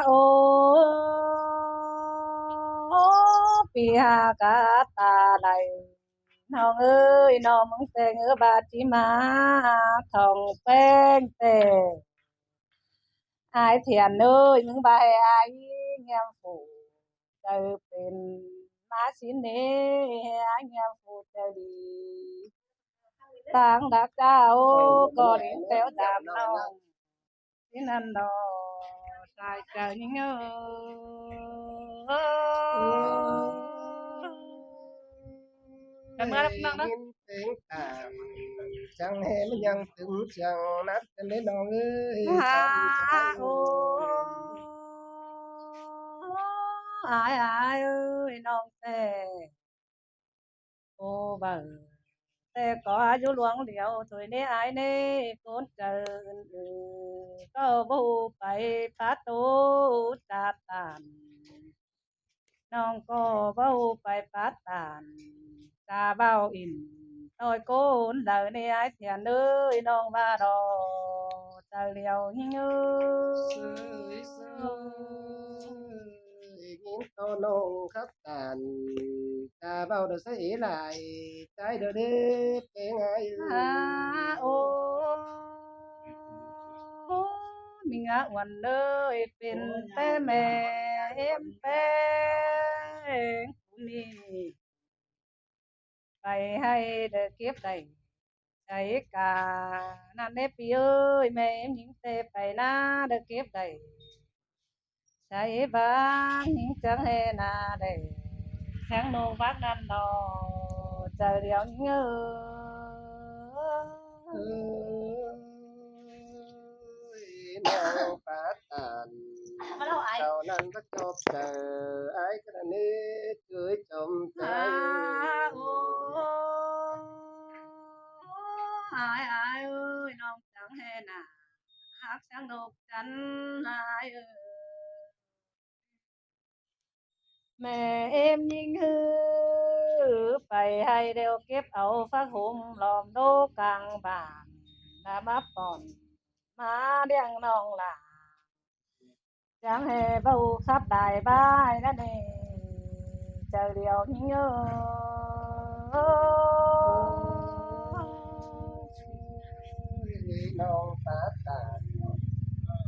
โอปีหากาตาไหลน้องเอ้ยน้องมึงแต่งบาจิมาทองแป้งแต่อายเถียนเอ้ยมึงบายอายเงียบผูเจอเป็นมาสิเนเงียบผูเจอดีต่างดักเจ้าก็เรียนแถวตามน้องที่นั่นดอสายเจอยิ่งเอกันเมื่อนักนัก เสียงต่างจังให้มันยังถึงจังนัดกันได้น้องเอ้ย ฮาจำใจโออายเอ้ยน้องแต่โอ้บ่แต่ก็อายุหลวงเดียวถอยนี้อายนี่คนเกินก็บูไปพาตูตาตานน้องก็บูไปพาตานตาเบ้าอินต้อยโกนเดินในอายเสียนเอ้ยน้องมาดอเจ้าเลียวหิ้งเอ้เสยเสยยินโตนงครับตานตาเบาเด้อใส่หลายใจเด้อเด้อเป็นไงฮาโอมีงะวันเลยเป็นแต่แม่เอ็มแป้งนี่ไปให้เด็กเก็บได้ใจกานั่นเด้พี่เอ้ยแม่เอ็มหญิงเตไปนะเด็กเก็บได้ใจบ้างหญิงจังเฮนาได้แสงโนวักนันดอใจเดียวหญิงเอ้เอ้ยยน้องปาตานเจ้านั้นก็จบเจอไอ้กระนี้เคยจมใจ ฮาโออายเอ้ยน้องจังเฮนาหักแสงดอกจันอายเอ้ยแม่เอ็มยิงฮือไปให้เร็วเก็บเอาฟักหุมล้อมโดกลางบ้านนามาป่อนมาเลี้ยงน้องหลาจังเฮเบาคับได้บายนั่นเองเจอเดียวหิงเอ้ยน้องตาตา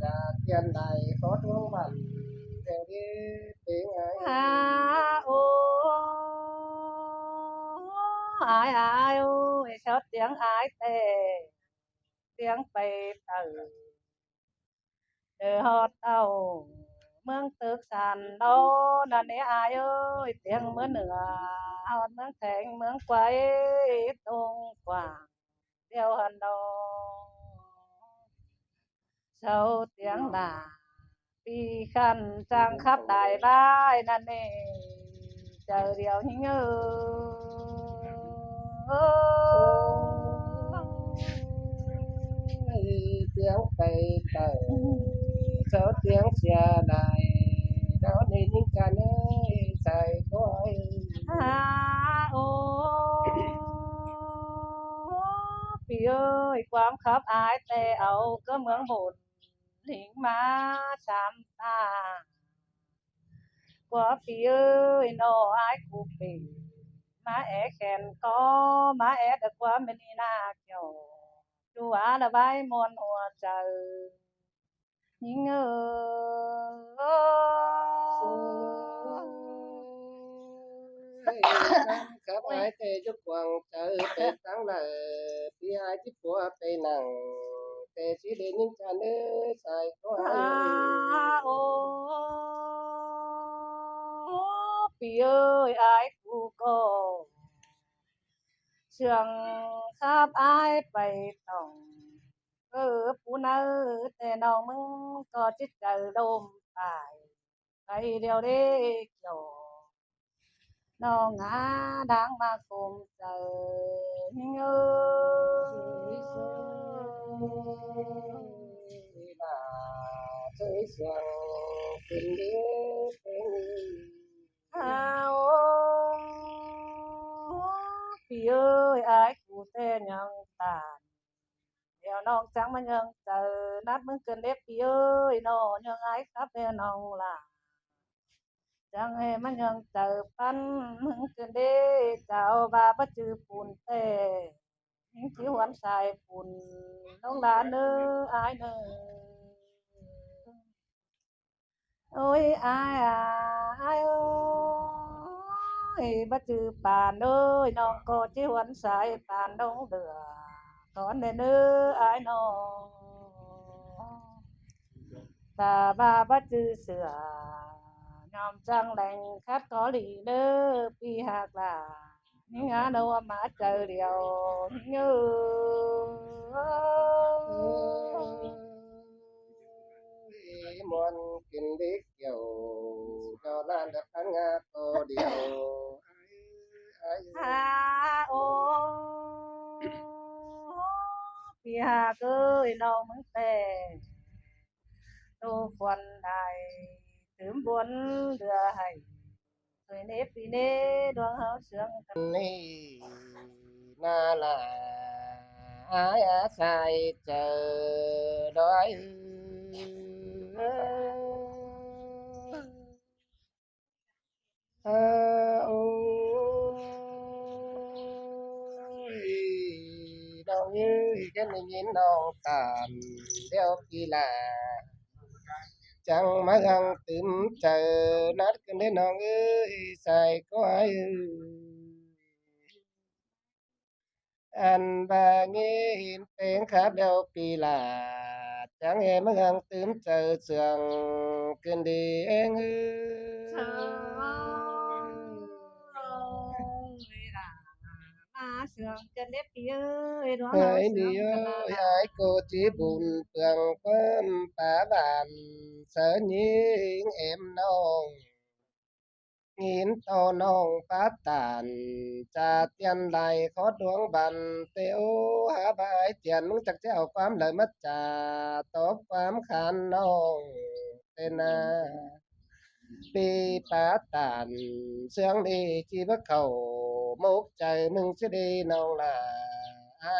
จะเทียนใดขอดวงวันเดี๋ยวนี้เป็นไงฮาโออายโอ้ยชอบเสียงอายแต่เสียงไปตื่นเจอฮอดเต้าเมืองตึกสันโดนั่นนี่อายเอ้ยเสียงเหมือนเหนือฮอดเมืองแขงเมืองไกวตรงกว่างเดียวหันดอเช้าเสียงด่าปีขันจางคับได้บ้ายนั่นเองเจอเดียวหิงโอ้เยเสียงไปเต่าเสาเสียงเสียดายแล้วนี่นิ่งกันเอ้ยใส่ก้อยฮาโอพี่เอ้ยความคับอายแต่เอาก็เมืองบุญหิงมาสามตากว่าพี่เอ้ยนออายกูปีมาแอแขนก็มาแอดความเป็นนีนาเกี่ยวดูอาละบายมวนหัวใจยิงโอ้ยครับครับไอ้เตจุกวางเจอเป็ดตั้งเลยพี่ไอ้ที่ปัวไปนั่งแต่สีเดนิ่งกันเอ้ยใส่ก้อย โอ้พี่เอ้ยอายกูก็เชื่องคาบอายไปต้องผู้นาแต่น้องมึงก็จิตใจลมตายไปเดียวเด้เกี่ยว น้องหาดังมาคุมเจอเงอสวยสวยลาสวยสวยเป็นเดียวเป็นฮาโอพี่เอ้ยอายกูแต่ยังตานเดี๋ยว น้องจังมันยังเจอนัดมึงเกินเล็บพี่เอ้ยน้องยังไงครับเด้อน้องล่ะจังให้มันยังเจอปันมึงเกินเด้เจ้าบาบ่จือปูนเต้ยิงสิหวนสายปูนน้องหลานเอ้ออายเด้อโอ้ยอายอายเอ้ยบ่จือปานเอ้ยน้องก็สิหวนสายปานน้องเด้อขอนแน่เด้ออายน้อง ตาบาบ่จื้อเสือยอมจังแหล่งคัดขอหลีเด้อพี่หากล่ะนี่งาโนมาเจอเดียวเงืมวนกินเด็กเกี่ยวเจ้าล้านดับพันงาโตเดียวฮาโอพี่หากเอ้ยน้องมึงแต่ตูควรได้ถึงบนเรือให้เคยเนปีเนดวงเฮาเสืองกัน นี่นาลาอาศัยเจอดอยโอ้ยน้องเอ้ยกันได้ยินน้องตามเดี๋ยวพี่ลาจังมายังตื่มเจอนัดกันได้น้องเอ้ยใส่ก็ไอ้ anh ba nghe hiện tiếng khắp đâu kỳ lạ chẳng em hằng tím chờ sườn kinh đi emเธอมาเสื่อมจะเล็บพี่เอ้ยดวงเฮา hãy เสื่อม đi กันนา ơi ลา ai cô chỉ buồn tường quên bà bạn sợ nhiên em non nghìn to non phát tàn cha tiền lại khó đuông bàn tiêu há bãi tiềnมึงจักจะเอาความเลยมัดจ่าตบความขันน้องเต้นนา ปีปาตานเสียงดีจีบเขามุกใจมึงจะดีน้องล่ะไอ้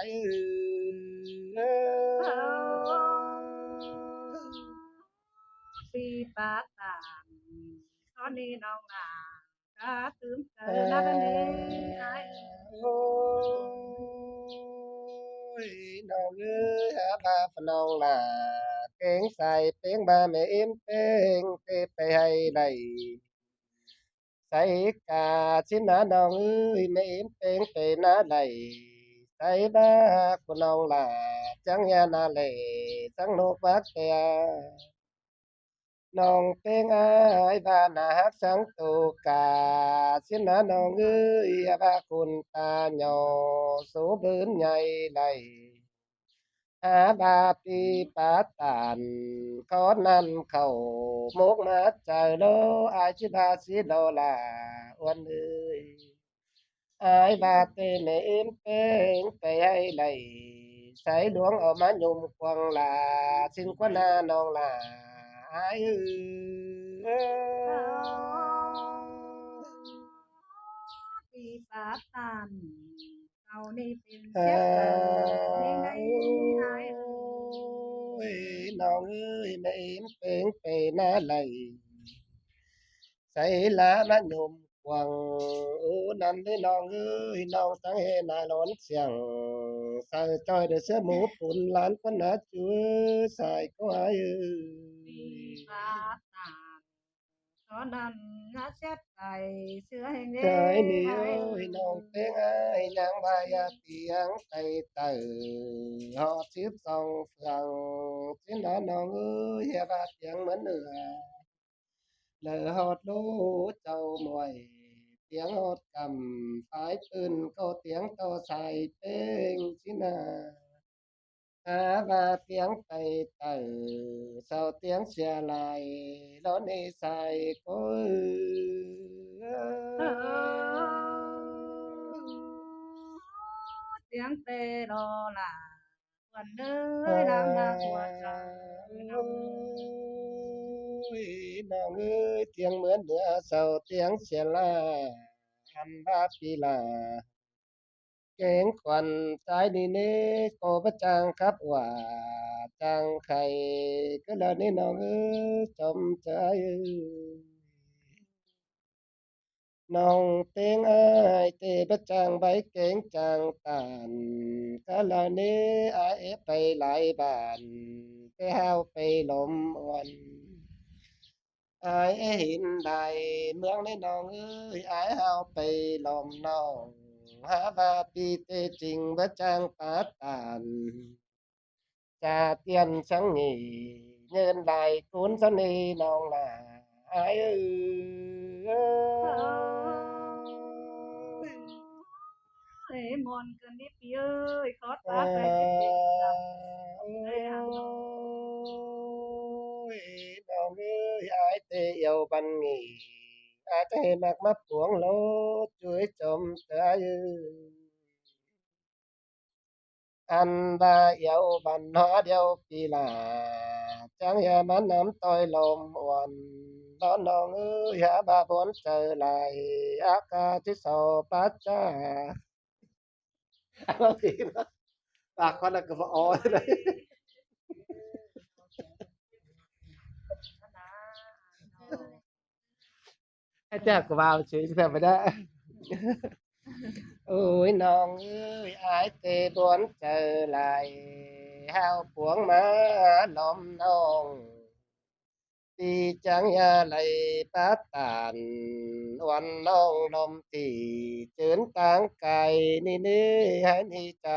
เอ้เธยปีปาตานตอนนี้น้องลากาตื่มเจอเอ้นัดนี้ไอ้โอ้ยน้องเอ้ยหาบาพน้องล่ะเก่งใส่เป้งบาแม่เอ็มเป้งเตไปให้ได้ใส่กาชินะน้องเอ้ยแม่เอ็มเป้งไปนะได้ Tay ba của nông là chẳng nhà na lệ chẳng nô bát kè nông tên ai ba na hát sáng tu cả xin na nông ơi ba kun ta nhỏ số bướn nhảy đầy ba pi pa tàn có năn khẩu mốt mát trời đô ai chứ ba xí đô là uân ơi ai ba tê mẹ em tên tê hay lầy sải đuống ở má nhung quăng là xin quá na non là aiปีปาตานเอานี่เป็นเสียเกิดนี่ไง ơi ไอ้ non ơi mẹ em tên tê na lầy say lá má nhung quăng u nằm với non ơi non sáng hè na lón xiềng sao chơi được sữa mũ bùn lán con nát chúa xài có ai ปีปาตานตอนนั้นนะเสียใจเสือแห่งเด้ cái ni ไอ้ ơi non tiếng ai nhang bay tiếng tay tử họ xếp song phẳng xin nó non ơi hè ba tiếng mến nữa lỡ hót lú châu mùi tiếng hót cầm pháiปืนcó tiếng to xài tên xin à và tiếng tay tử sau tiếng xe lại đó đi xài cối เออเสียงเตโลล่ะวันเอ้ยดำนาหัวใจน้อง ôi nàng ơi tiếng mướn nữa sau tiếng xe la ăn ba pi là เก่งขวัญใจนี่เน่โกประจังครับว่าจังไข่ก็แล้วนี่น้องเอ้ยจอมใจน้องเต็งอ้ายเตประจังใบเก่งจังตานก็แล้วนี่อายเอฟไปหลายบ้านไปห้าวไปหลมอ่อน อายเห็นได้เมืองในน้องเอ้ยอายเฮาไปล้อมน้องหาว่าปีเตจริงบ่จางปาตานจาเตียนสังงีเงินได้คุณสนีน้องลาอายเอ้ยมนต์เกินนิดเดียวเอ้ยขอเอตาใส่ที่เป็นจังอเอ้ยหังน้องยน้องเอ้ยอายเตเอวบันงีอาจจะให้มักมาปวงโลดช่วยจมเตย อันดาเอวบันหาเดียวปีลาจังอย่ามันน้ำต้อยลมอ่อนตอนน้องเอ้ยหาบาบนเจอไหลอากาศที่โสปัจจาเอาทีนะปากคนละก็พออ๋อเลยอาจารย์ก็ว่าเฉยๆไม่ได้โอ้ยน้องเอ้ยอายเตบวนเจอไหลห้าวพวงมาล้อมน้อง ตีจังยาไหลปาตานวันน้องลมตีเจินต่างไก่นี่นี่ให้นี่ใจ